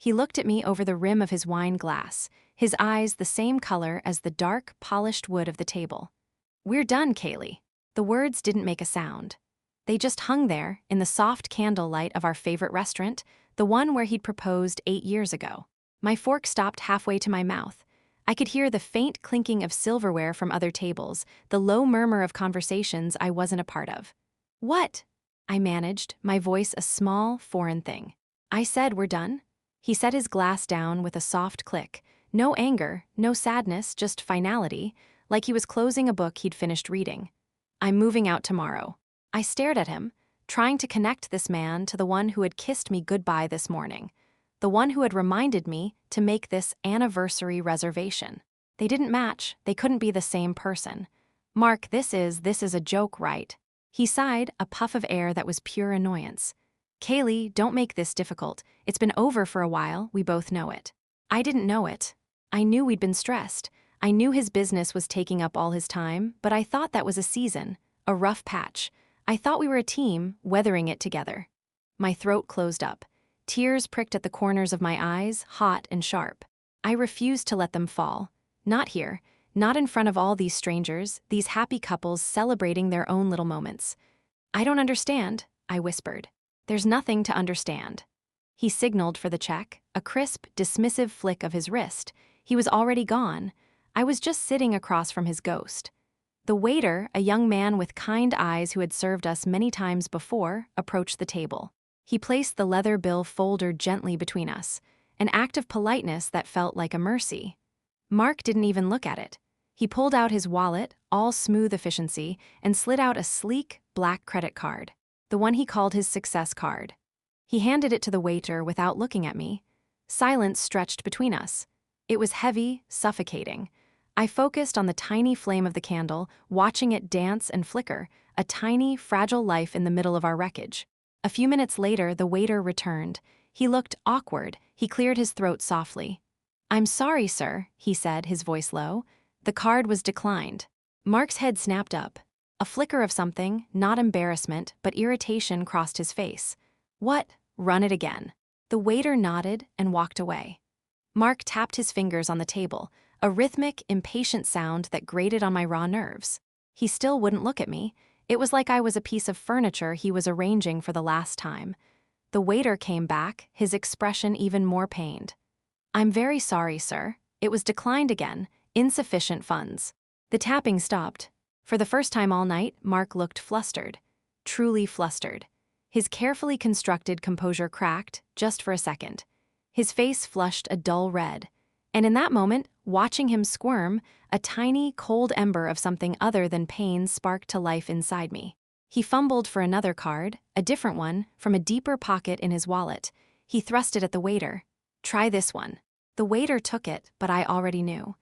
He looked at me over the rim of his wine glass, his eyes the same color as the dark, polished wood of the table. "We're done, Kaylee." The words didn't make a sound. They just hung there, in the soft candlelight of our favorite restaurant, the one where he'd proposed 8 years ago. My fork stopped halfway to my mouth. I could hear the faint clinking of silverware from other tables, the low murmur of conversations I wasn't a part of. "What?" I managed, my voice a small, foreign thing. "I said we're done." He set his glass down with a soft click. No anger, no sadness, just finality, like he was closing a book he'd finished reading. "I'm moving out tomorrow." I stared at him, trying to connect this man to the one who had kissed me goodbye this morning, the one who had reminded me to make this anniversary reservation. They didn't match, they couldn't be the same person. "Mark, this is a joke, right?" He sighed, a puff of air that was pure annoyance. "Kaylee, don't make this difficult. It's been over for a while, we both know it." I didn't know it. I knew we'd been stressed. I knew his business was taking up all his time, but I thought that was a season, a rough patch. I thought we were a team, weathering it together. My throat closed up. Tears pricked at the corners of my eyes, hot and sharp. I refused to let them fall. Not here, not in front of all these strangers, these happy couples celebrating their own little moments. "I don't understand," I whispered. "There's nothing to understand." He signaled for the check, a crisp, dismissive flick of his wrist. He was already gone. I was just sitting across from his ghost. The waiter, a young man with kind eyes who had served us many times before, approached the table. He placed the leather bill folder gently between us, an act of politeness that felt like a mercy. Mark didn't even look at it. He pulled out his wallet, all smooth efficiency, and slid out a sleek, black credit card, the one he called his success card. He handed it to the waiter without looking at me. Silence stretched between us. It was heavy, suffocating. I focused on the tiny flame of the candle, watching it dance and flicker, a tiny, fragile life in the middle of our wreckage. A few minutes later, the waiter returned. He looked awkward. He cleared his throat softly. "I'm sorry, sir," he said, his voice low. "The card was declined." Mark's head snapped up. A flicker of something, not embarrassment, but irritation crossed his face. "What? Run it again." The waiter nodded and walked away. Mark tapped his fingers on the table, a rhythmic, impatient sound that grated on my raw nerves. He still wouldn't look at me. It was like I was a piece of furniture he was arranging for the last time. The waiter came back, his expression even more pained. "I'm very sorry, sir. It was declined again. Insufficient funds." The tapping stopped. For the first time all night, Mark looked flustered. Truly flustered. His carefully constructed composure cracked, just for a second. His face flushed a dull red. And in that moment, watching him squirm, a tiny, cold ember of something other than pain sparked to life inside me. He fumbled for another card, a different one, from a deeper pocket in his wallet. He thrust it at the waiter. "Try this one." The waiter took it, but I already knew.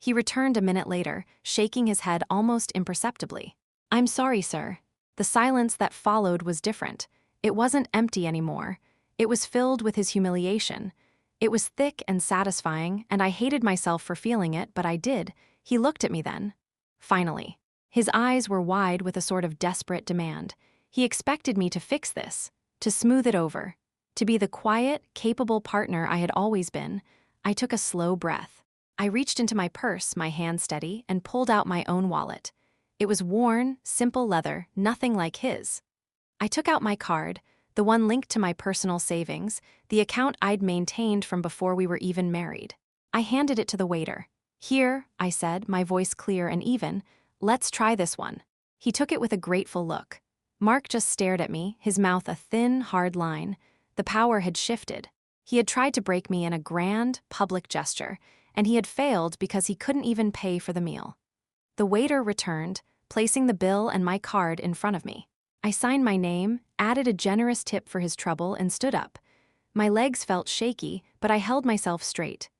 He returned a minute later, shaking his head almost imperceptibly. "I'm sorry, sir." The silence that followed was different. It wasn't empty anymore. It was filled with his humiliation. It was thick and satisfying, and I hated myself for feeling it, but I did. He looked at me then. Finally. His eyes were wide with a sort of desperate demand. He expected me to fix this, to smooth it over, to be the quiet, capable partner I had always been. I took a slow breath. I reached into my purse, my hand steady, and pulled out my own wallet. It was worn, simple leather, nothing like his. I took out my card, the one linked to my personal savings, the account I'd maintained from before we were even married. I handed it to the waiter. "Here," I said, my voice clear and even, "let's try this one." He took it with a grateful look. Mark just stared at me, his mouth a thin, hard line. The power had shifted. He had tried to break me in a grand, public gesture, and he had failed because he couldn't even pay for the meal. The waiter returned, placing the bill and my card in front of me. I signed my name, added a generous tip for his trouble, and stood up. My legs felt shaky, but I held myself straight.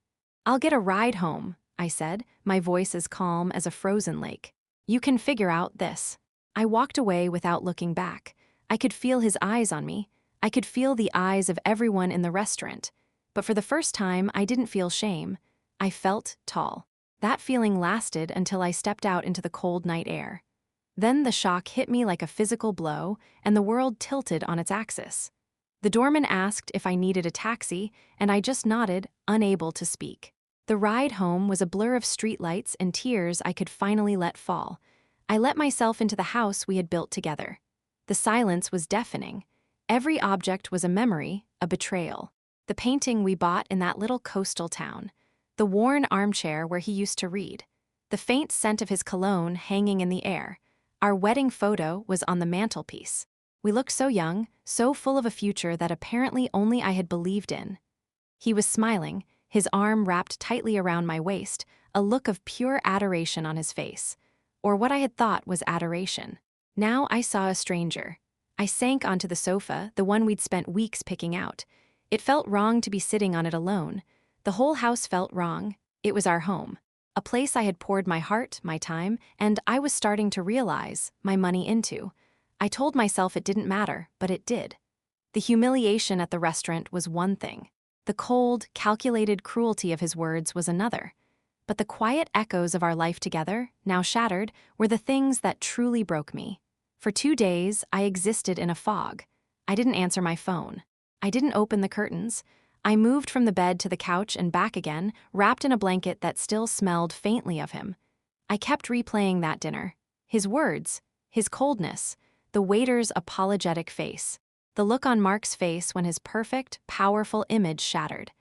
"I'll get a ride home," I said, my voice as calm as a frozen lake. "You can figure out this." I walked away without looking back. I could feel his eyes on me. I could feel the eyes of everyone in the restaurant. But for the first time, I didn't feel shame. I felt tall. That feeling lasted until I stepped out into the cold night air. Then the shock hit me like a physical blow, and the world tilted on its axis. The doorman asked if I needed a taxi, and I just nodded, unable to speak. The ride home was a blur of streetlights and tears I could finally let fall. I let myself into the house we had built together. The silence was deafening. Every object was a memory, a betrayal. The painting we bought in that little coastal town. The worn armchair where he used to read. The faint scent of his cologne hanging in the air. Our wedding photo was on the mantelpiece. We looked so young, so full of a future that apparently only I had believed in. He was smiling, his arm wrapped tightly around my waist, a look of pure adoration on his face. Or what I had thought was adoration. Now I saw a stranger. I sank onto the sofa, the one we'd spent weeks picking out. It felt wrong to be sitting on it alone. The whole house felt wrong. It was our home. A place I had poured my heart, my time, and I was starting to realize, my money into. I told myself it didn't matter, but it did. The humiliation at the restaurant was one thing. The cold, calculated cruelty of his words was another. But the quiet echoes of our life together, now shattered, were the things that truly broke me. For 2 days, I existed in a fog. I didn't answer my phone. I didn't open the curtains. I moved from the bed to the couch and back again, wrapped in a blanket that still smelled faintly of him. I kept replaying that dinner. His words, his coldness, the waiter's apologetic face, the look on Mark's face when his perfect, powerful image shattered.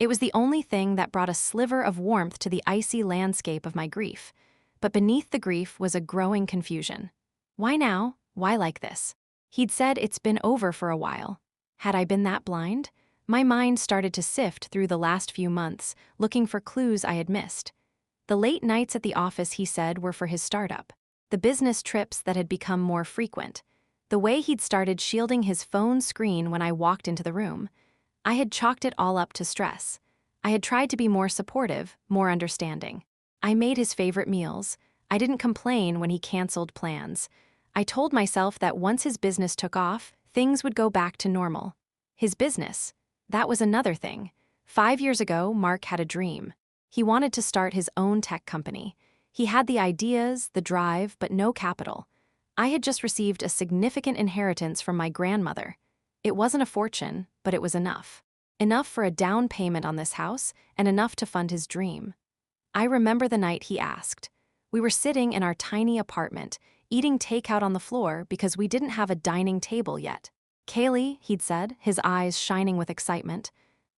It was the only thing that brought a sliver of warmth to the icy landscape of my grief. But beneath the grief was a growing confusion. Why now? Why like this? He'd said it's been over for a while. Had I been that blind? My mind started to sift through the last few months, looking for clues I had missed. The late nights at the office, he said, were for his startup. The business trips that had become more frequent. The way he'd started shielding his phone screen when I walked into the room. I had chalked it all up to stress. I had tried to be more supportive, more understanding. I made his favorite meals. I didn't complain when he canceled plans. I told myself that once his business took off, things would go back to normal. His business. That was another thing. 5 years ago, Mark had a dream. He wanted to start his own tech company. He had the ideas, the drive, but no capital. I had just received a significant inheritance from my grandmother. It wasn't a fortune, but it was enough. Enough for a down payment on this house, and enough to fund his dream. I remember the night he asked. We were sitting in our tiny apartment, eating takeout on the floor because we didn't have a dining table yet. "Kaylee," he'd said, his eyes shining with excitement.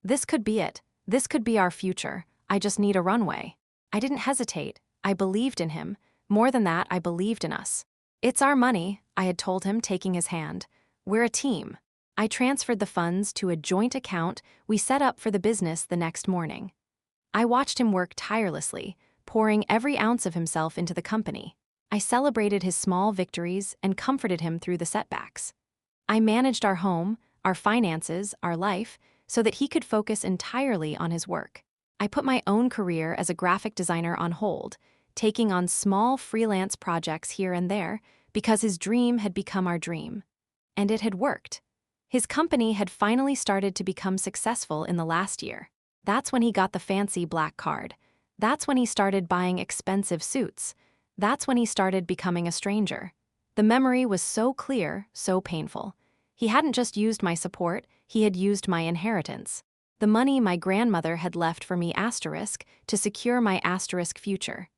"This could be it. This could be our future. I just need a runway." I didn't hesitate. I believed in him. More than that, I believed in us. "It's our money," I had told him, taking his hand. "We're a team." I transferred the funds to a joint account we set up for the business the next morning. I watched him work tirelessly, pouring every ounce of himself into the company. I celebrated his small victories and comforted him through the setbacks. I managed our home, our finances, our life, so that he could focus entirely on his work. I put my own career as a graphic designer on hold, taking on small freelance projects here and there because his dream had become our dream. And it had worked. His company had finally started to become successful in the last year. That's when he got the fancy black card. That's when he started buying expensive suits. That's when he started becoming a stranger. The memory was so clear, so painful. He hadn't just used my support, he had used my inheritance. The money my grandmother had left for me to secure my future.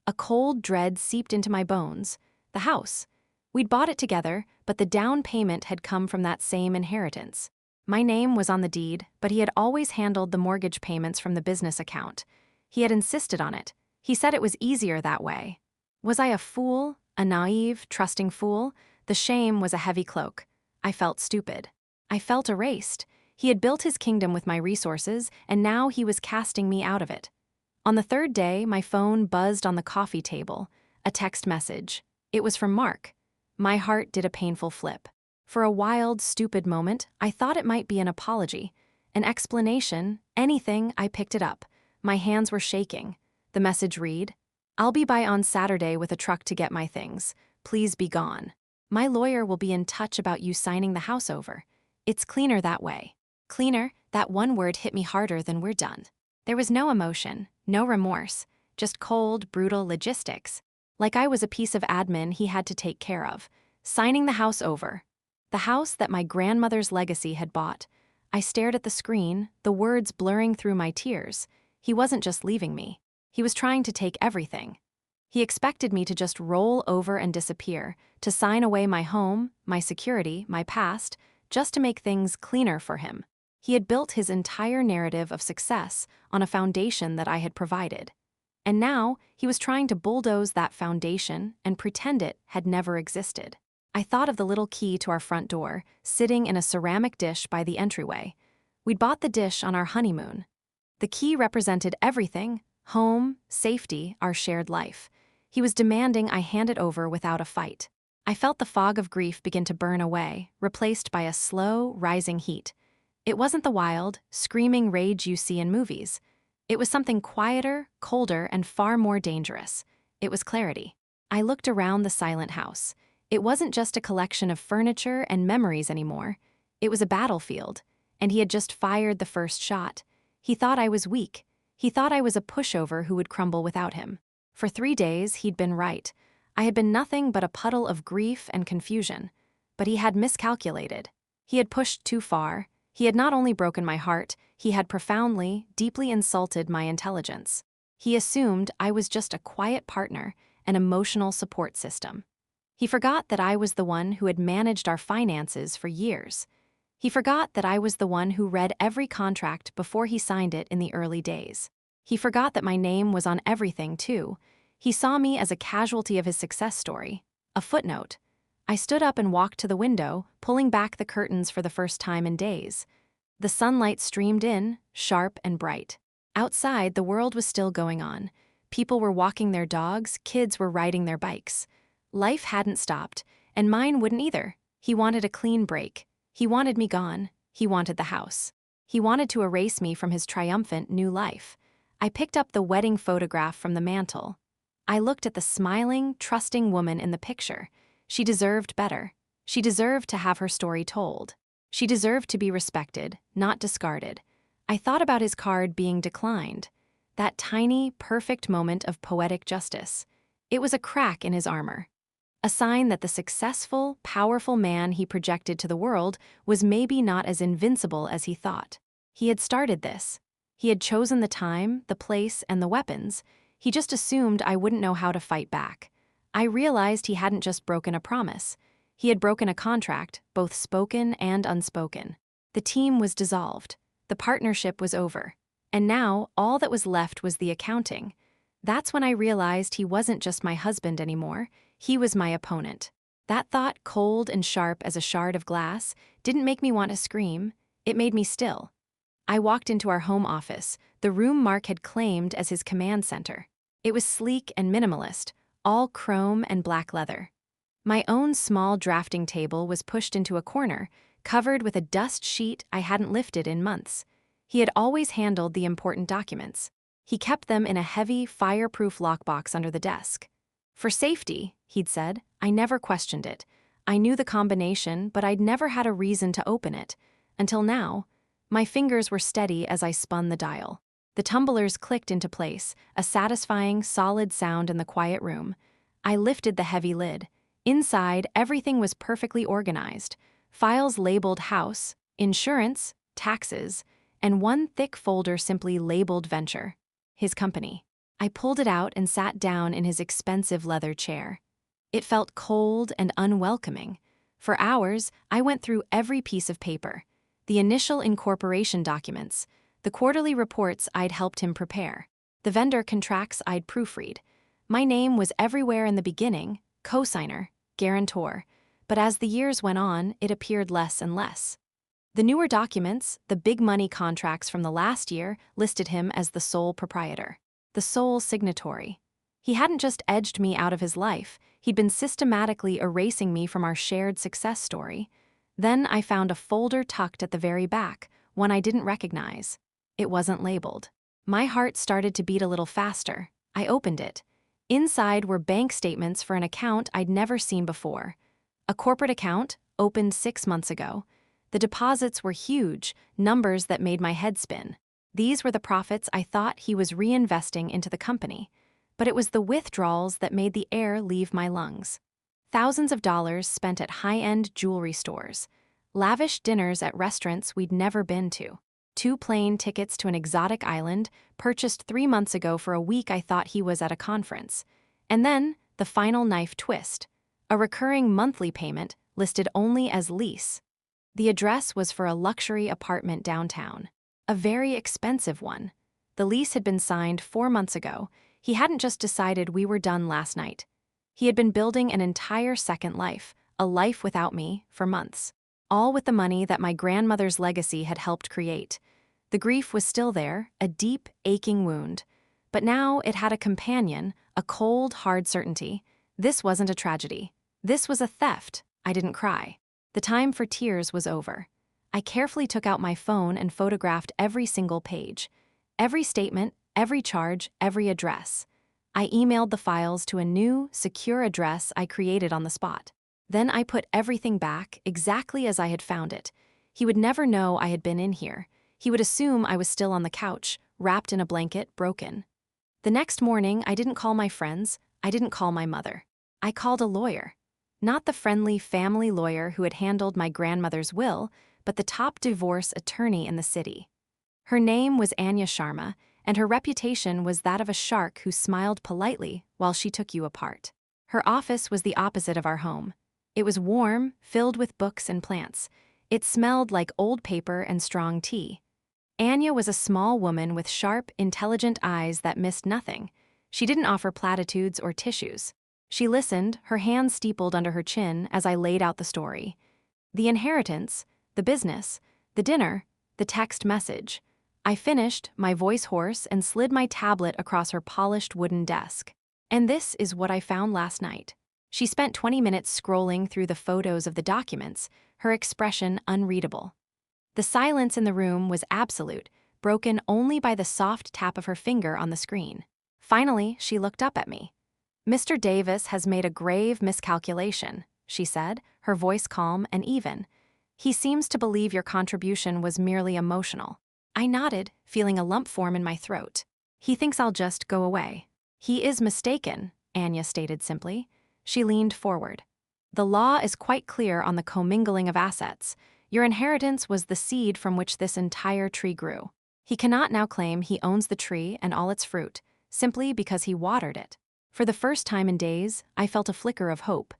A cold dread seeped into my bones. The house. We'd bought it together, but the down payment had come from that same inheritance. My name was on the deed, but he had always handled the mortgage payments from the business account. He had insisted on it. He said it was easier that way. Was I a fool? A naive, trusting fool? The shame was a heavy cloak. I felt stupid. I felt erased. He had built his kingdom with my resources, and now he was casting me out of it. On the 3rd day, my phone buzzed on the coffee table. A text message. It was from Mark. My heart did a painful flip. For a wild, stupid moment, I thought it might be an apology. An explanation, anything. I picked it up. My hands were shaking. The message read, "I'll be by on Saturday with a truck to get my things. Please be gone. My lawyer will be in touch about you signing the house over. It's cleaner that way." Cleaner, that one word hit me harder than "we're done." There was no emotion, no remorse, just cold, brutal logistics. Like I was a piece of admin he had to take care of. Signing the house over. The house that my grandmother's legacy had bought. I stared at the screen, the words blurring through my tears. He wasn't just leaving me. He was trying to take everything. He expected me to just roll over and disappear, to sign away my home, my security, my past, just to make things cleaner for him. He had built his entire narrative of success on a foundation that I had provided. And now, he was trying to bulldoze that foundation and pretend it had never existed. I thought of the little key to our front door, sitting in a ceramic dish by the entryway. We'd bought the dish on our honeymoon. The key represented everything: home, safety, our shared life. He was demanding I hand it over without a fight. I felt the fog of grief begin to burn away, replaced by a slow, rising heat. It wasn't the wild, screaming rage you see in movies. It was something quieter, colder, and far more dangerous. It was clarity. I looked around the silent house. It wasn't just a collection of furniture and memories anymore. It was a battlefield, and he had just fired the first shot. He thought I was weak. He thought I was a pushover who would crumble without him. For 3 days, he'd been right. I had been nothing but a puddle of grief and confusion. But he had miscalculated. He had pushed too far. He had not only broken my heart, he had profoundly, deeply insulted my intelligence. He assumed I was just a quiet partner, an emotional support system. He forgot that I was the one who had managed our finances for years. He forgot that I was the one who read every contract before he signed it in the early days. He forgot that my name was on everything, too. He saw me as a casualty of his success story, a footnote. I stood up and walked to the window, pulling back the curtains for the first time in days. The sunlight streamed in, sharp and bright. Outside, the world was still going on. People were walking their dogs, kids were riding their bikes. Life hadn't stopped, and mine wouldn't either. He wanted a clean break. He wanted me gone. He wanted the house. He wanted to erase me from his triumphant new life. I picked up the wedding photograph from the mantel. I looked at the smiling, trusting woman in the picture. She deserved better. She deserved to have her story told. She deserved to be respected, not discarded. I thought about his card being declined. That tiny, perfect moment of poetic justice. It was a crack in his armor. A sign that the successful, powerful man he projected to the world was maybe not as invincible as he thought. He had started this. He had chosen the time, the place, and the weapons. He just assumed I wouldn't know how to fight back. I realized he hadn't just broken a promise. He had broken a contract, both spoken and unspoken. The team was dissolved. The partnership was over. And now, all that was left was the accounting. That's when I realized he wasn't just my husband anymore. He was my opponent. That thought, cold and sharp as a shard of glass, didn't make me want to scream. It made me still. I walked into our home office, the room Mark had claimed as his command center. It was sleek and minimalist, all chrome and black leather. My own small drafting table was pushed into a corner, covered with a dust sheet I hadn't lifted in months. He had always handled the important documents. He kept them in a heavy, fireproof lockbox under the desk. For safety, he'd said, I never questioned it. I knew the combination, but I'd never had a reason to open it. Until now, my fingers were steady as I spun the dial. The tumblers clicked into place, a satisfying, solid sound in the quiet room. I lifted the heavy lid. Inside, everything was perfectly organized. Files labeled house, insurance, taxes, and one thick folder simply labeled venture, his company. I pulled it out and sat down in his expensive leather chair. It felt cold and unwelcoming. For hours, I went through every piece of paper. The initial incorporation documents, the quarterly reports I'd helped him prepare, the vendor contracts I'd proofread. My name was everywhere in the beginning, co-signer, guarantor, but as the years went on, it appeared less and less. The newer documents, the big money contracts from the last year, listed him as the sole proprietor, the sole signatory. He hadn't just edged me out of his life, he'd been systematically erasing me from our shared success story. Then I found a folder tucked at the very back, one I didn't recognize. It wasn't labeled. My heart started to beat a little faster. I opened it. Inside were bank statements for an account I'd never seen before. A corporate account, opened 6 months ago. The deposits were huge, numbers that made my head spin. These were the profits I thought he was reinvesting into the company. But it was the withdrawals that made the air leave my lungs. Thousands of dollars spent at high-end jewelry stores. Lavish dinners at restaurants we'd never been to. 2 plane tickets to an exotic island, purchased 3 months ago for a week I thought he was at a conference. And then, the final knife twist. A recurring monthly payment, listed only as lease. The address was for a luxury apartment downtown. A very expensive one. The lease had been signed 4 months ago. He hadn't just decided we were done last night. He had been building an entire second life, a life without me, for months. All with the money that my grandmother's legacy had helped create. The grief was still there, a deep, aching wound. But now it had a companion, a cold, hard certainty. This wasn't a tragedy. This was a theft. I didn't cry. The time for tears was over. I carefully took out my phone and photographed every single page. Every statement, every charge, every address. I emailed the files to a new, secure address I created on the spot. Then I put everything back, exactly as I had found it. He would never know I had been in here. He would assume I was still on the couch, wrapped in a blanket, broken. The next morning, I didn't call my friends. I didn't call my mother. I called a lawyer. Not the friendly family lawyer who had handled my grandmother's will, but the top divorce attorney in the city. Her name was Anya Sharma, and her reputation was that of a shark who smiled politely while she took you apart. Her office was the opposite of our home. It was warm, filled with books and plants. It smelled like old paper and strong tea. Anya was a small woman with sharp, intelligent eyes that missed nothing. She didn't offer platitudes or tissues. She listened, her hands steepled under her chin as I laid out the story. The inheritance, the business, the dinner, the text message. I finished, my voice hoarse, and slid my tablet across her polished wooden desk. And this is what I found last night. She spent 20 minutes scrolling through the photos of the documents, her expression unreadable. The silence in the room was absolute, broken only by the soft tap of her finger on the screen. Finally, she looked up at me. "Mr. Davis has made a grave miscalculation," she said, her voice calm and even. "He seems to believe your contribution was merely emotional." I nodded, feeling a lump form in my throat. "He thinks I'll just go away." "He is mistaken," Anya stated simply. She leaned forward. "The law is quite clear on the commingling of assets. Your inheritance was the seed from which this entire tree grew. He cannot now claim he owns the tree and all its fruit, simply because he watered it." For the first time in days, I felt a flicker of hope.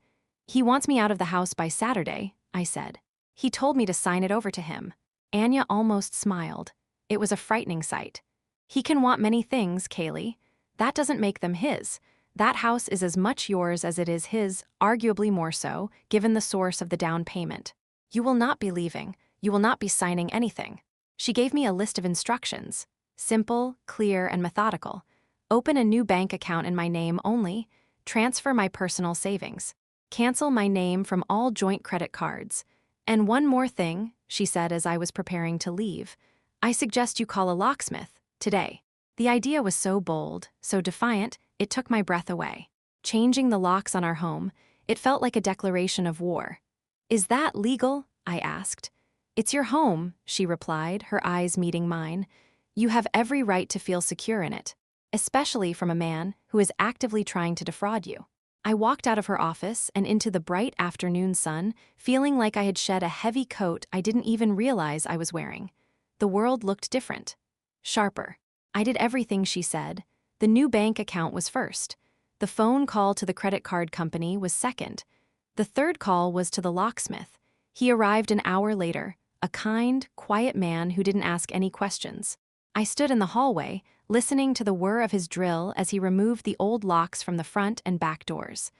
"He wants me out of the house by Saturday," I said. "He told me to sign it over to him." Anya almost smiled. It was a frightening sight. "He can want many things, Kaylee. That doesn't make them his. That house is as much yours as it is his, arguably more so, given the source of the down payment. You will not be leaving. You will not be signing anything." She gave me a list of instructions. Simple, clear, and methodical. Open a new bank account in my name only. Transfer my personal savings. Cancel my name from all joint credit cards. "And one more thing," she said as I was preparing to leave. "I suggest you call a locksmith, today." The idea was so bold, so defiant, it took my breath away. Changing the locks on our home, it felt like a declaration of war. "Is that legal?" I asked. "It's your home," she replied, her eyes meeting mine. "You have every right to feel secure in it, especially from a man who is actively trying to defraud you." I walked out of her office and into the bright afternoon sun, feeling like I had shed a heavy coat I didn't even realize I was wearing. The world looked different. Sharper. I did everything she said. The new bank account was first. The phone call to the credit card company was second. The third call was to the locksmith. He arrived an hour later, a kind, quiet man who didn't ask any questions. I stood in the hallway, listening to the whir of his drill as he removed the old locks from the front and back doors.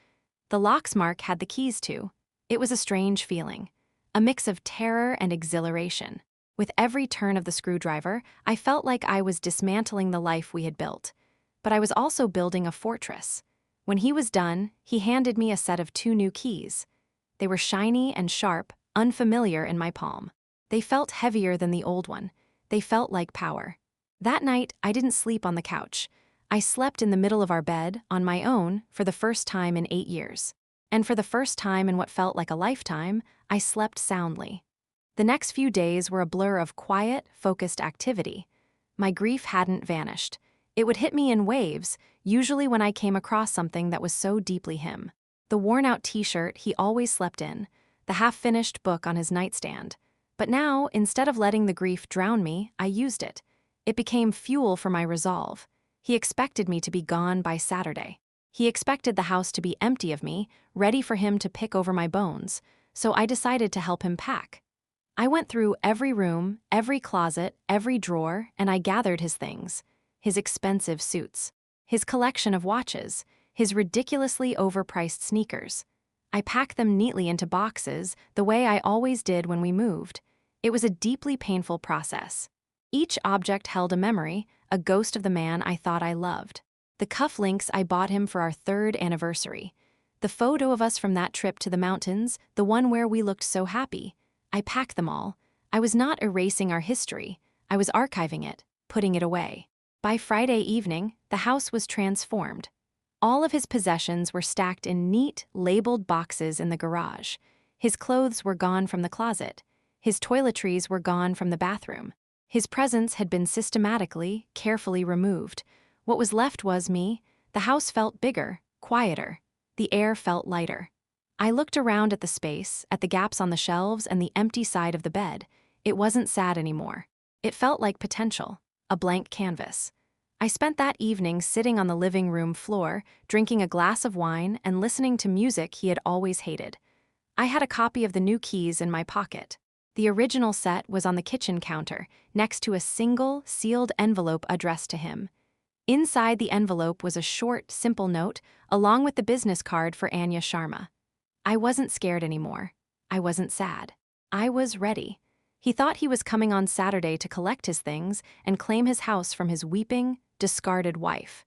The locks Mark had the keys to. It was a strange feeling, a mix of terror and exhilaration. With every turn of the screwdriver, I felt like I was dismantling the life we had built. But I was also building a fortress. When he was done, he handed me a set of 2 new keys. They were shiny and sharp, unfamiliar in my palm. They felt heavier than the old one. They felt like power. That night, I didn't sleep on the couch. I slept in the middle of our bed, on my own, for the first time in 8 years. And for the first time in what felt like a lifetime, I slept soundly. The next few days were a blur of quiet, focused activity. My grief hadn't vanished. It would hit me in waves, usually when I came across something that was so deeply him. the worn-out t-shirt he always slept in, the half-finished book on his nightstand. But now, instead of letting the grief drown me, I used it. It became fuel for my resolve. He expected me to be gone by Saturday. He expected the house to be empty of me, ready for him to pick over my bones, so I decided to help him pack. I went through every room, every closet, every drawer, and I gathered his things. His expensive suits, his collection of watches, his ridiculously overpriced sneakers. I packed them neatly into boxes, the way I always did when we moved. It was a deeply painful process. Each object held a memory, a ghost of the man I thought I loved. The cufflinks I bought him for our 3rd anniversary. The photo of us from that trip to the mountains, the one where we looked so happy. I packed them all. I was not erasing our history. I was archiving it, putting it away. By Friday evening, the house was transformed. All of his possessions were stacked in neat, labeled boxes in the garage. His clothes were gone from the closet. His toiletries were gone from the bathroom. His presents had been systematically, carefully removed. What was left was me. The house felt bigger, quieter. The air felt lighter. I looked around at the space, at the gaps on the shelves and the empty side of the bed. It wasn't sad anymore. It felt like potential, a blank canvas. I spent that evening sitting on the living room floor, drinking a glass of wine and listening to music he had always hated. I had a copy of the new Keys in my pocket. The original set was on the kitchen counter, next to a single, sealed envelope addressed to him. Inside the envelope was a short, simple note, along with the business card for Anya Sharma. I wasn't scared anymore. I wasn't sad. I was ready. He thought he was coming on Saturday to collect his things and claim his house from his weeping, discarded wife.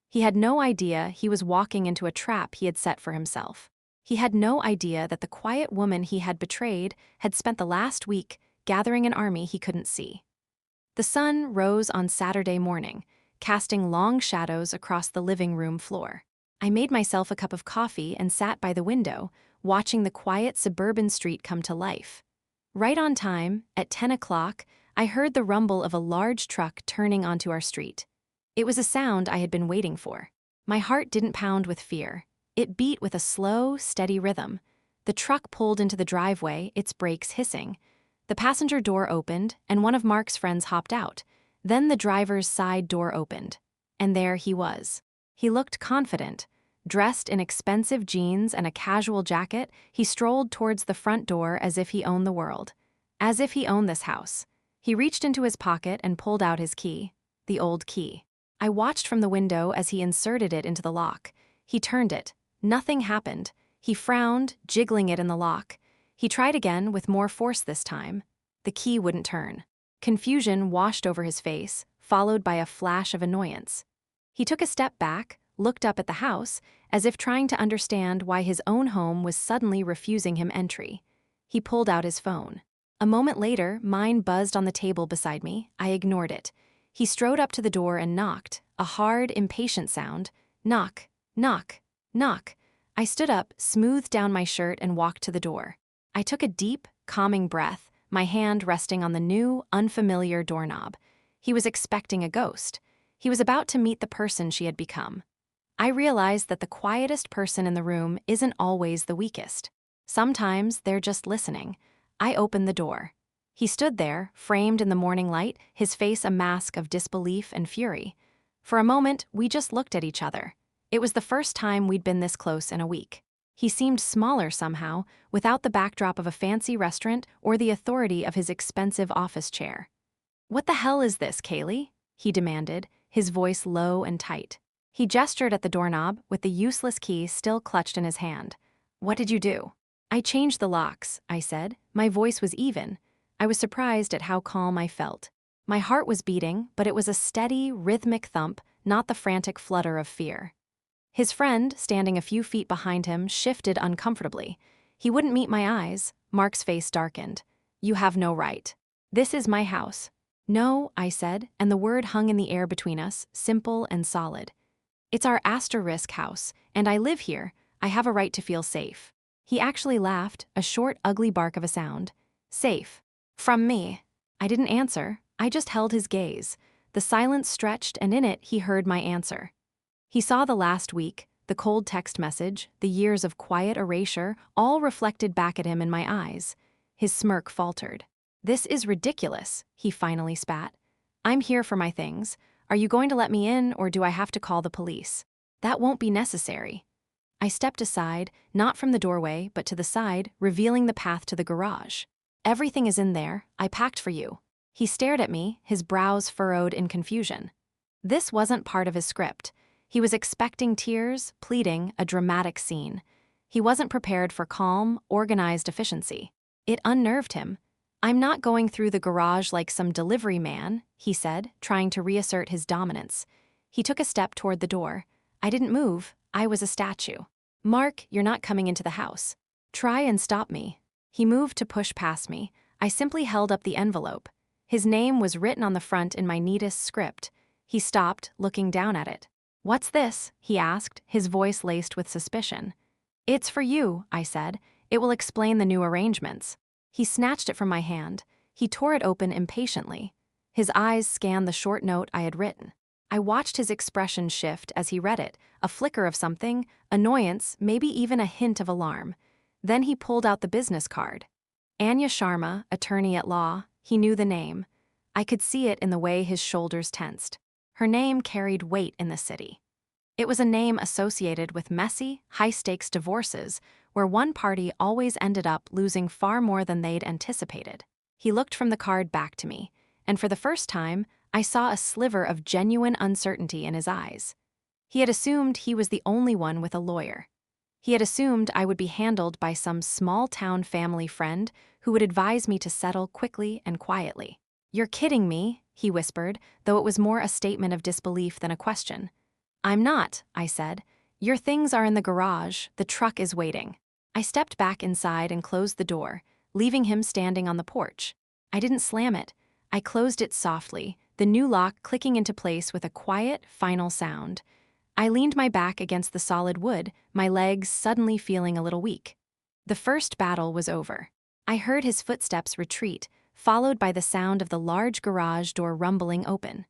He had no idea he was walking into a trap he had set for himself. He had no idea that the quiet woman he had betrayed had spent the last week gathering an army he couldn't see. The sun rose on Saturday morning, casting long shadows across the living room floor. I made myself a cup of coffee and sat by the window, watching the quiet suburban street come to life. Right on time, at 10 o'clock, I heard the rumble of a large truck turning onto our street. It was a sound I had been waiting for. My heart didn't pound with fear. It beat with a slow, steady rhythm. The truck pulled into the driveway, its brakes hissing. The passenger door opened, and one of Mark's friends hopped out. Then the driver's side door opened. And there he was. He looked confident. Dressed in expensive jeans and a casual jacket, he strolled towards the front door as if he owned the world. As if he owned this house. He reached into his pocket and pulled out his key. The old key. I watched from the window as he inserted it into the lock. He turned it. Nothing happened. He frowned, jiggling it in the lock. He tried again, with more force this time. The key wouldn't turn. Confusion washed over his face, followed by a flash of annoyance. He took a step back, looked up at the house, as if trying to understand why his own home was suddenly refusing him entry. He pulled out his phone. A moment later, mine buzzed on the table beside me. I ignored it. He strode up to the door and knocked, a hard, impatient sound. Knock, knock, knock. I stood up, smoothed down my shirt, and walked to the door. I took a deep, calming breath, my hand resting on the new, unfamiliar doorknob. He was expecting a ghost. He was about to meet the person she had become. I realized that the quietest person in the room isn't always the weakest. Sometimes they're just listening. I opened the door. He stood there, framed in the morning light, his face a mask of disbelief and fury. For a moment, we just looked at each other. It was the first time we'd been this close in a week. He seemed smaller somehow, without the backdrop of a fancy restaurant or the authority of his expensive office chair. "What the hell is this, Kaylee?" he demanded, his voice low and tight. He gestured at the doorknob, with the useless key still clutched in his hand. "What did you do?" "I changed the locks," I said. My voice was even. I was surprised at how calm I felt. My heart was beating, but it was a steady, rhythmic thump, not the frantic flutter of fear. His friend, standing a few feet behind him, shifted uncomfortably. He wouldn't meet my eyes. Mark's face darkened. "You have no right. This is my house." "No," I said, and the word hung in the air between us, simple and solid. "It's our asterisk house, and I live here. I have a right to feel safe." He actually laughed, a short, ugly bark of a sound. "Safe. From me." I didn't answer. I just held his gaze. The silence stretched, and in it he heard my answer. He saw the last week, the cold text message, the years of quiet erasure, all reflected back at him in my eyes. His smirk faltered. "This is ridiculous," he finally spat. "I'm here for my things. Are you going to let me in, or do I have to call the police?" "That won't be necessary." I stepped aside, not from the doorway, but to the side, revealing the path to the garage. "Everything is in there. I packed for you." He stared at me, his brows furrowed in confusion. This wasn't part of his script. He was expecting tears, pleading, a dramatic scene. He wasn't prepared for calm, organized efficiency. It unnerved him. "I'm not going through the garage like some delivery man," he said, trying to reassert his dominance. He took a step toward the door. I didn't move. I was a statue. "Mark, you're not coming into the house. Try and stop me." He moved to push past me. I simply held up the envelope. His name was written on the front in my neatest script. He stopped, looking down at it. "What's this?" he asked, his voice laced with suspicion. "It's for you," I said. "It will explain the new arrangements." He snatched it from my hand. He tore it open impatiently. His eyes scanned the short note I had written. I watched his expression shift as he read it, a flicker of something, annoyance, maybe even a hint of alarm. Then he pulled out the business card. Anya Sharma, attorney at law. He knew the name. I could see it in the way his shoulders tensed. Her name carried weight in the city. It was a name associated with messy, high-stakes divorces, where one party always ended up losing far more than they'd anticipated. He looked from the card back to me, and for the first time, I saw a sliver of genuine uncertainty in his eyes. He had assumed he was the only one with a lawyer. He had assumed I would be handled by some small-town family friend who would advise me to settle quickly and quietly. "You're kidding me," he whispered, though it was more a statement of disbelief than a question. "I'm not," I said. "Your things are in the garage. The truck is waiting." I stepped back inside and closed the door, leaving him standing on the porch. I didn't slam it. I closed it softly, the new lock clicking into place with a quiet, final sound. I leaned my back against the solid wood, my legs suddenly feeling a little weak. The first battle was over. I heard his footsteps retreat, followed by the sound of the large garage door rumbling open.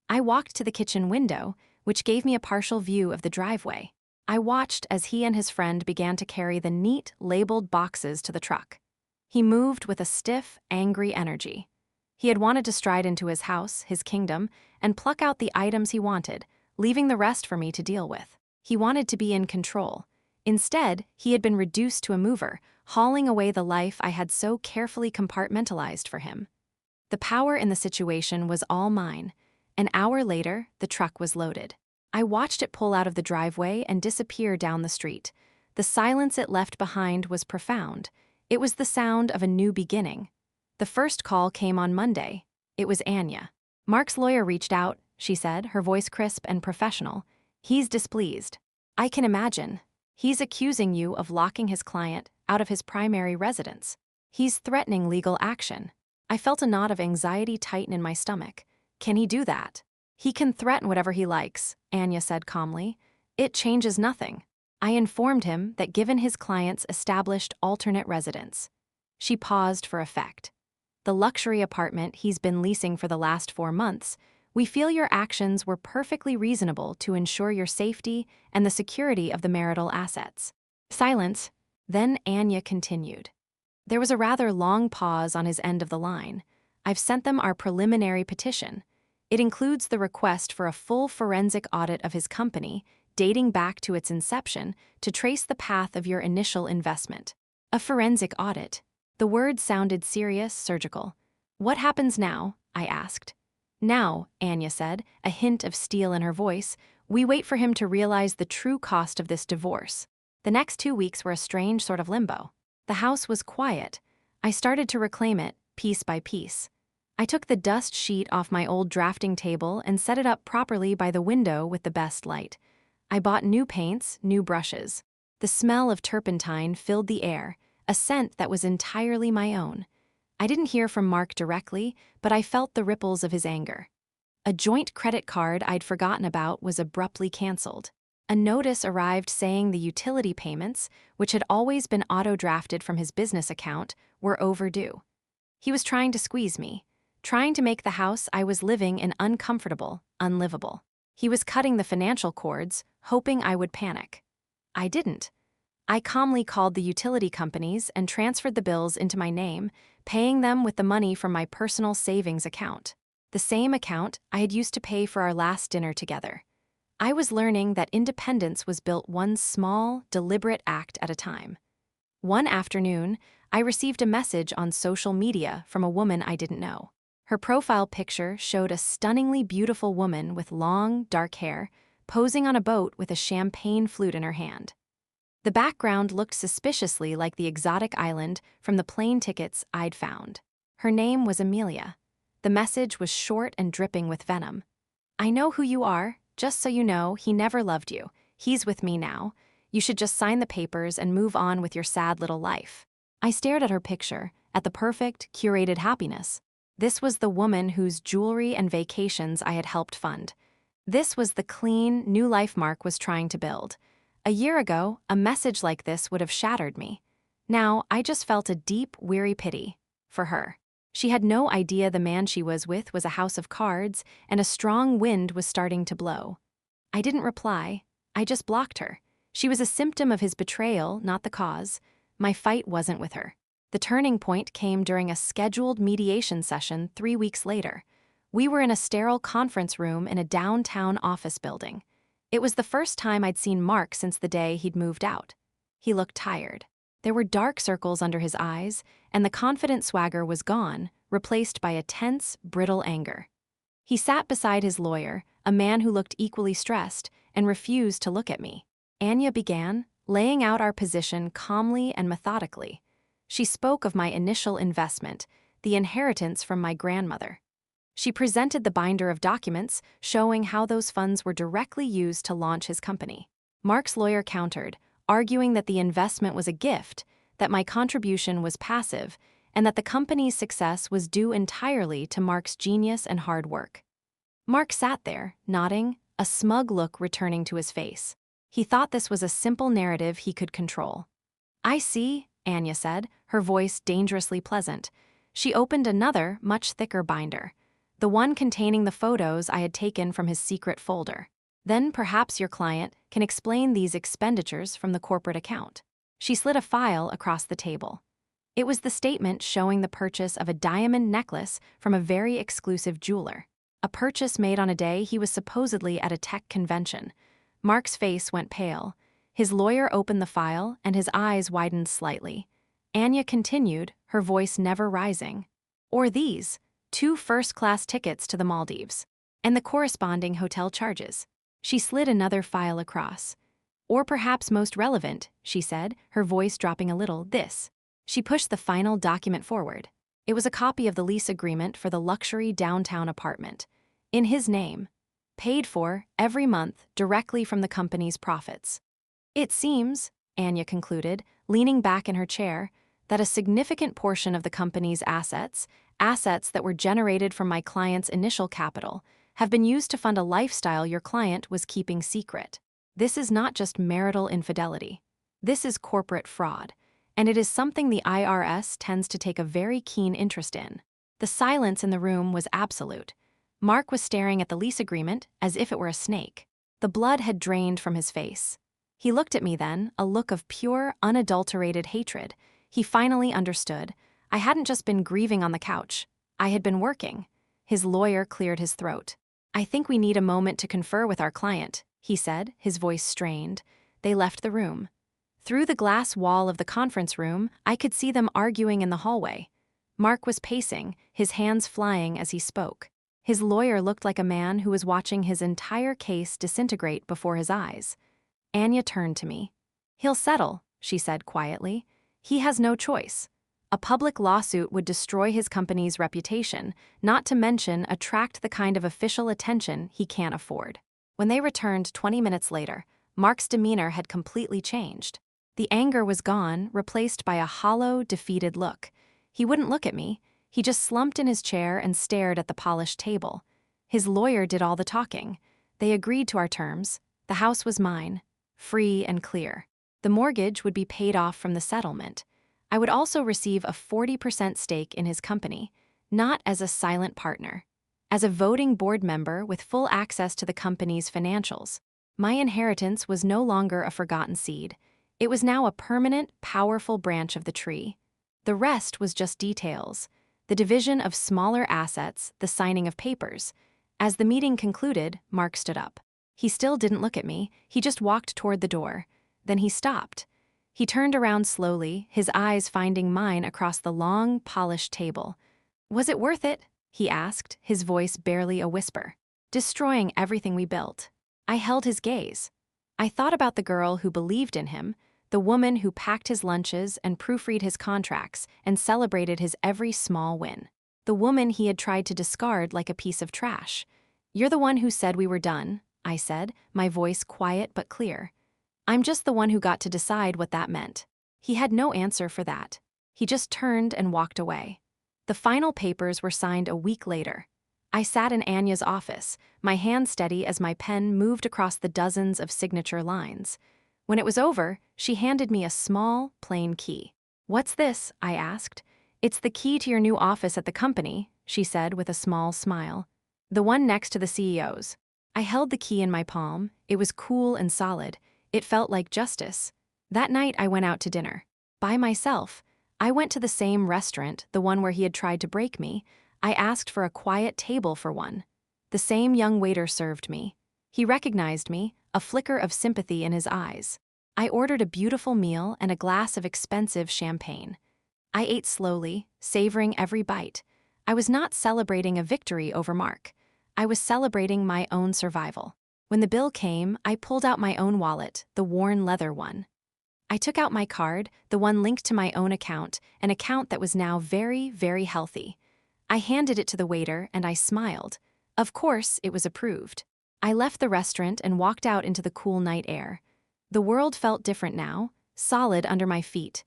I walked to the kitchen window, which gave me a partial view of the driveway. I watched as he and his friend began to carry the neat, labeled boxes to the truck. He moved with a stiff, angry energy. He had wanted to stride into his house, his kingdom, and pluck out the items he wanted, leaving the rest for me to deal with. He wanted to be in control. Instead, he had been reduced to a mover, hauling away the life I had so carefully compartmentalized for him. The power in the situation was all mine. An hour later, the truck was loaded. I watched it pull out of the driveway and disappear down the street. The silence it left behind was profound. It was the sound of a new beginning. The first call came on Monday. It was Anya. "Mark's lawyer reached out," she said, her voice crisp and professional. "He's displeased." "I can imagine. He's accusing you of locking his client out of his primary residence. He's threatening legal action." I felt a knot of anxiety tighten in my stomach. "Can he do that?" "He can threaten whatever he likes," Anya said calmly. "It changes nothing." I informed him that given his client's established alternate residence. She paused for effect. "The luxury apartment he's been leasing for the last 4 months, we feel your actions were perfectly reasonable to ensure your safety and the security of the marital assets." Silence. Then Anya continued. There was a rather long pause on his end of the line. "I've sent them our preliminary petition. It includes the request for a full forensic audit of his company, dating back to its inception, to trace the path of your initial investment." A forensic audit. The word sounded serious, surgical. "What happens now?" I asked. "Now," Anya said, a hint of steel in her voice, "we wait for him to realize the true cost of this divorce." The next 2 weeks were a strange sort of limbo. The house was quiet. I started to reclaim it, piece by piece. I took the dust sheet off my old drafting table and set it up properly by the window with the best light. I bought new paints, new brushes. The smell of turpentine filled the air, a scent that was entirely my own. I didn't hear from Mark directly, but I felt the ripples of his anger. A joint credit card I'd forgotten about was abruptly canceled. A notice arrived saying the utility payments, which had always been auto-drafted from his business account, were overdue. He was trying to squeeze me, trying to make the house I was living in uncomfortable, unlivable. He was cutting the financial cords, hoping I would panic. I didn't. I calmly called the utility companies and transferred the bills into my name, paying them with the money from my personal savings account. The same account I had used to pay for our last dinner together. I was learning that independence was built one small, deliberate act at a time. One afternoon, I received a message on social media from a woman I didn't know. Her profile picture showed a stunningly beautiful woman with long, dark hair, posing on a boat with a champagne flute in her hand. The background looked suspiciously like the exotic island from the plane tickets I'd found. Her name was Amelia. The message was short and dripping with venom. "I know who you are. Just so you know, he never loved you. He's with me now. You should just sign the papers and move on with your sad little life." I stared at her picture, at the perfect, curated happiness. This was the woman whose jewelry and vacations I had helped fund. This was the clean, new life Mark was trying to build. A year ago, a message like this would have shattered me. Now, I just felt a deep, weary pity for her. She had no idea the man she was with was a house of cards, and a strong wind was starting to blow. I didn't reply. I just blocked her. She was a symptom of his betrayal, not the cause. My fight wasn't with her. The turning point came during a scheduled mediation session 3 weeks later. We were in a sterile conference room in a downtown office building. It was the first time I'd seen Mark since the day he'd moved out. He looked tired. There were dark circles under his eyes, and the confident swagger was gone, replaced by a tense, brittle anger. He sat beside his lawyer, a man who looked equally stressed, and refused to look at me. Anya began, laying out our position calmly and methodically. She spoke of my initial investment, the inheritance from my grandmother. She presented the binder of documents showing how those funds were directly used to launch his company. Mark's lawyer countered, arguing that the investment was a gift, that my contribution was passive, and that the company's success was due entirely to Mark's genius and hard work. Mark sat there, nodding, a smug look returning to his face. He thought this was a simple narrative he could control. "I see," Anya said, her voice dangerously pleasant. She opened another, much thicker binder, the one containing the photos I had taken from his secret folder. "Then perhaps your client can explain these expenditures from the corporate account." She slid a file across the table. It was the statement showing the purchase of a diamond necklace from a very exclusive jeweler. A purchase made on a day he was supposedly at a tech convention. Mark's face went pale. His lawyer opened the file, and his eyes widened slightly. Anya continued, her voice never rising. "Or these, 2 first-class tickets to the Maldives, and the corresponding hotel charges." She slid another file across. "Or perhaps most relevant," she said, her voice dropping a little, "this." She pushed the final document forward. It was a copy of the lease agreement for the luxury downtown apartment. In his name. Paid for, every month, directly from the company's profits. "It seems," Anya concluded, leaning back in her chair, "that a significant portion of the company's assets that were generated from my client's initial capital, have been used to fund a lifestyle your client was keeping secret. This is not just marital infidelity. This is corporate fraud, and it is something the IRS tends to take a very keen interest in." The silence in the room was absolute. Mark was staring at the lease agreement as if it were a snake. The blood had drained from his face. He looked at me then, a look of pure, unadulterated hatred. He finally understood. I hadn't just been grieving on the couch. I had been working. His lawyer cleared his throat. "I think we need a moment to confer with our client," he said, his voice strained. They left the room. Through the glass wall of the conference room, I could see them arguing in the hallway. Mark was pacing, his hands flying as he spoke. His lawyer looked like a man who was watching his entire case disintegrate before his eyes. Anya turned to me. "He'll settle," she said quietly. "He has no choice. A public lawsuit would destroy his company's reputation, not to mention attract the kind of official attention he can't afford." When they returned 20 minutes later, Mark's demeanor had completely changed. The anger was gone, replaced by a hollow, defeated look. He wouldn't look at me. He just slumped in his chair and stared at the polished table. His lawyer did all the talking. They agreed to our terms. The house was mine, free and clear. The mortgage would be paid off from the settlement. I would also receive a 40% stake in his company, not as a silent partner, as a voting board member with full access to the company's financials. My inheritance was no longer a forgotten seed. It was now a permanent, powerful branch of the tree. The rest was just details. The division of smaller assets, the signing of papers. As the meeting concluded, Mark stood up. He still didn't look at me, he just walked toward the door. Then he stopped. He turned around slowly, his eyes finding mine across the long, polished table. "Was it worth it?" he asked, his voice barely a whisper. "Destroying everything we built." I held his gaze. I thought about the girl who believed in him, the woman who packed his lunches and proofread his contracts and celebrated his every small win. The woman he had tried to discard like a piece of trash. "You're the one who said we were done," I said, my voice quiet but clear. "I'm just the one who got to decide what that meant." He had no answer for that. He just turned and walked away. The final papers were signed a week later. I sat in Anya's office, my hand steady as my pen moved across the dozens of signature lines. When it was over, she handed me a small, plain key. "What's this?" I asked. "It's the key to your new office at the company," she said with a small smile. "The one next to the CEO's." I held the key in my palm. It was cool and solid. It felt like justice. That night I went out to dinner. By myself. I went to the same restaurant, the one where he had tried to break me. I asked for a quiet table for one. The same young waiter served me. He recognized me, a flicker of sympathy in his eyes. I ordered a beautiful meal and a glass of expensive champagne. I ate slowly, savoring every bite. I was not celebrating a victory over Mark. I was celebrating my own survival. When the bill came, I pulled out my own wallet, the worn leather one. I took out my card, the one linked to my own account, an account that was now very, very healthy. I handed it to the waiter and I smiled. Of course, it was approved. I left the restaurant and walked out into the cool night air. The world felt different now, solid under my feet.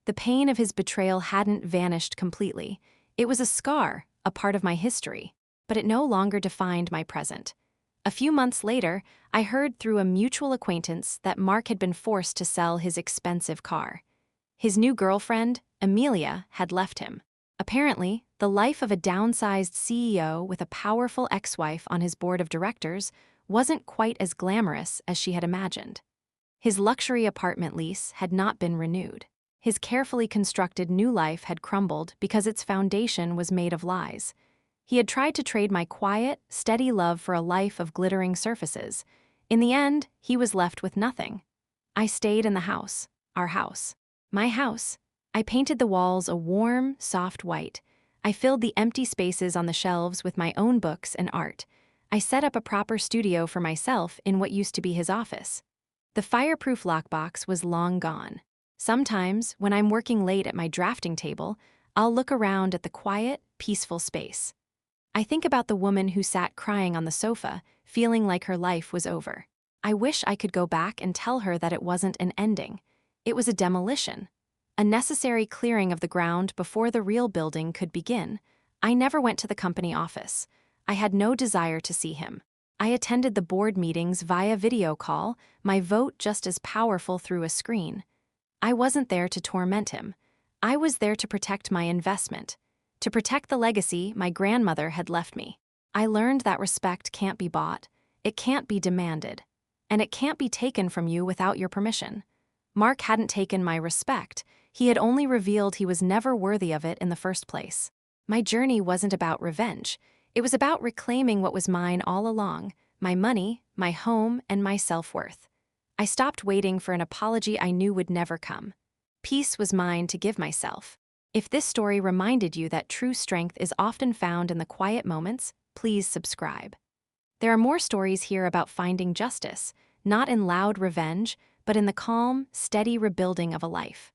The pain of his betrayal hadn't vanished completely. It was a scar, a part of my history, but it no longer defined my present. A few months later, I heard through a mutual acquaintance that Mark had been forced to sell his expensive car. His new girlfriend, Amelia, had left him. Apparently, the life of a downsized CEO with a powerful ex-wife on his board of directors wasn't quite as glamorous as she had imagined. His luxury apartment lease had not been renewed. His carefully constructed new life had crumbled because its foundation was made of lies. He had tried to trade my quiet, steady love for a life of glittering surfaces. In the end, he was left with nothing. I stayed in the house, our house, my house. I painted the walls a warm, soft white. I filled the empty spaces on the shelves with my own books and art. I set up a proper studio for myself in what used to be his office. The fireproof lockbox was long gone. Sometimes, when I'm working late at my drafting table, I'll look around at the quiet, peaceful space. I think about the woman who sat crying on the sofa, feeling like her life was over. I wish I could go back and tell her that it wasn't an ending. It was a demolition. A necessary clearing of the ground before the real building could begin. I never went to the company office. I had no desire to see him. I attended the board meetings via video call, my vote just as powerful through a screen. I wasn't there to torment him. I was there to protect my investment, to protect the legacy my grandmother had left me. I learned that respect can't be bought, it can't be demanded, and it can't be taken from you without your permission. Mark hadn't taken my respect. He had only revealed he was never worthy of it in the first place. My journey wasn't about revenge. It was about reclaiming what was mine all along, my money, my home, and my self-worth. I stopped waiting for an apology I knew would never come. Peace was mine to give myself. If this story reminded you that true strength is often found in the quiet moments, please subscribe. There are more stories here about finding justice, not in loud revenge, but in the calm, steady rebuilding of a life.